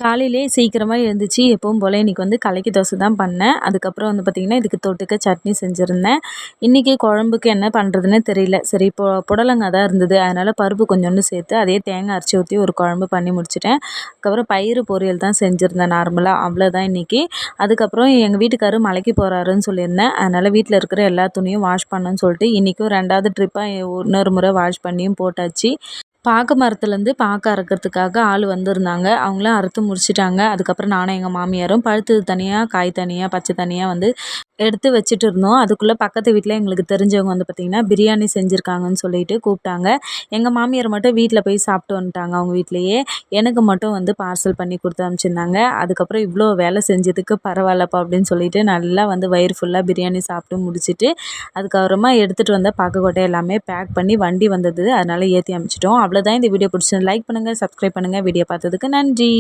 காலையிலேயே சீக்கிரமா எழுந்திரிச்சு எப்பவும் போல இன்னைக்கு வந்து கலக்கி தோசை தான் பண்ணேன். அதுக்கப்புறம் வந்து பார்த்திங்கன்னா, இதுக்கு தொட்டுக்க சட்னி செஞ்சுருந்தேன். இன்றைக்கி குழம்புக்கு என்ன பண்ணுறதுன்னே தெரியல. சரி இப்போ புடலங்காய் தான் இருந்தது. அதனால் பருப்பு கொஞ்சோண்டு சேர்த்து அதே தேங்காய் அரைச்சி ஊற்றி ஒரு குழம்பு பண்ணி முடிச்சுட்டேன். அதுக்கப்புறம் பயிறு பொரியல் தான் செஞ்சுருந்தேன் நார்மலாக. அவ்வளோதான் இன்றைக்கி. அதுக்கப்புறம் எங்கள் வீட்டுக்காரரு மலைக்கு போகிறாருன்னு சொல்லியிருந்தேன். அதனால் வீட்டில் இருக்கிற எல்லா துணியும் வாஷ் பண்ணணும்னு சொல்லிட்டு இன்றைக்கும் 2வது ட்ரிப்பாக இன்னொரு முறை வாஷ் பண்ணியும் போட்டாச்சு. பாக்கு மரத்துலேருந்து பாக்கு அறுக்கிறதுக்காக ஆள் வந்திருந்தாங்க. அவங்களாம் அறுத்து முடிச்சுட்டாங்க. அதுக்கப்புறம் நானும் எங்கள் மாமியாரும் பழுத்தது தனியாக, காய் தனியாக, பச்சை தனியாக வந்து எடுத்து வச்சுட்டு இருந்தோம். அதுக்குள்ளே பக்கத்து வீட்டில் எங்களுக்கு தெரிஞ்சவங்க வந்து பார்த்திங்கன்னா, பிரியாணி செஞ்சுருக்காங்கன்னு சொல்லிட்டு கூப்பிட்டாங்க. எங்கள் மாமியார் மட்டும் வீட்டில் போய் சாப்பிட்டு வந்துட்டாங்க அவங்க வீட்லேயே. எனக்கு மட்டும் வந்து பார்சல் பண்ணி கொடுத்து அனுப்பிச்சிருந்தாங்க. அதுக்கப்புறம் இவ்வளோ வேலை செஞ்சதுக்கு பரவாயில்லப்பா அப்படின்னு சொல்லிட்டு நல்லா வந்து வயிறு ஃபுல்லாக பிரியாணி சாப்பிட்டு முடிச்சுட்டு, அதுக்கப்புறமா எடுத்துகிட்டு வந்த பாக்குக்கொட்டை எல்லாமே பேக் பண்ணி வண்டி வந்தது. அதனால் ஏற்றி அனுப்பிச்சிட்டோம். அவ்வளோதான். இந்த வீடியோ பிடிச்சிருந்தா லைக் பண்ணுங்கள், சப்ஸ்கிரைப் பண்ணுங்கள். வீடியோ பார்த்ததுக்கு நன்றி.